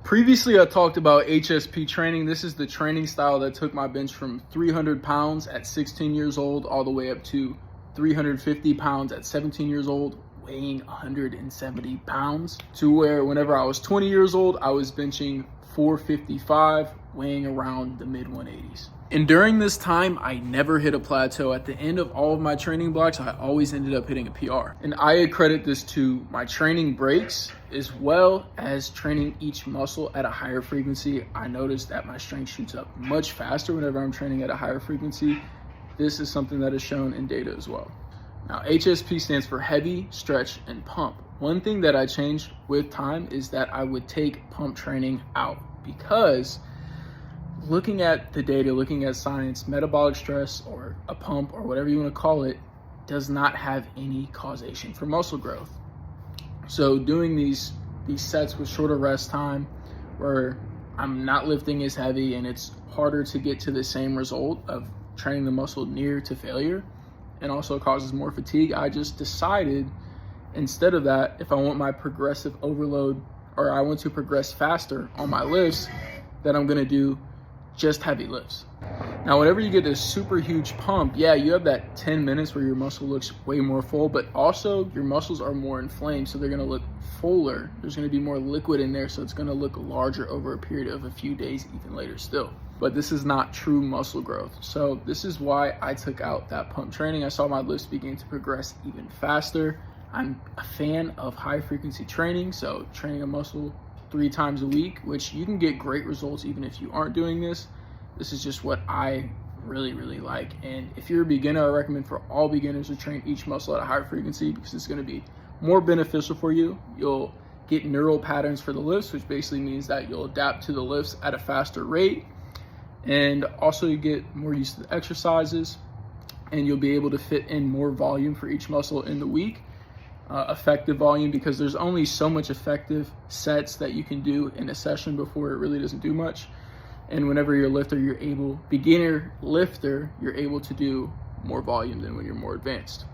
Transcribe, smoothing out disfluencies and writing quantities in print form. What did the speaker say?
Previously, I talked about HSP training. This is the training style that took my bench from 300 pounds at 16 years old all the way up to 350 pounds at 17 years old, weighing 170 pounds, to where whenever I was 20 years old, I was benching 455, weighing around the mid 180s. And during this time, I never hit a plateau. At the end of all of my training blocks, I always ended up hitting a PR. And I accredit this to my training breaks as well as training each muscle at a higher frequency. I noticed that my strength shoots up much faster whenever I'm training at a higher frequency. This is something that is shown in data as well. Now, HSP stands for heavy, stretch, and pump. One thing that I changed with time is that I would take pump training out, because looking at the data, looking at science, metabolic stress or a pump or whatever you want to call it does not have any causation for muscle growth. So doing these sets with shorter rest time where I'm not lifting as heavy and it's harder to get to the same result of training the muscle near to failure, and also causes more fatigue, I just decided instead of that, if I want my progressive overload or I want to progress faster on my lifts, that I'm going to do just heavy lifts. Now, whenever you get this super huge pump, yeah, you have that 10 minutes where your muscle looks way more full, but also your muscles are more inflamed, so they're going to look fuller. There's going to be more liquid in there, so it's going to look larger over a period of a few days, even later still. But this is not true muscle growth. So this is why I took out that pump training. I saw my lifts begin to progress even faster. I'm a fan of high frequency training, so training a muscle 3 times a week, which you can get great results even if you aren't doing this. This is just what I really like. And if you're a beginner, I recommend for all beginners to train each muscle at a higher frequency, because it's going to be more beneficial for you. You'll get neural patterns for the lifts, which basically means that you'll adapt to the lifts at a faster rate. And also you get more used to the exercises, and you'll be able to fit in more volume for each muscle in the week. Effective volume, because there's only so much effective sets that you can do in a session before it really doesn't do much. And whenever you're a lifter, beginner lifter, you're able to do more volume than when you're more advanced.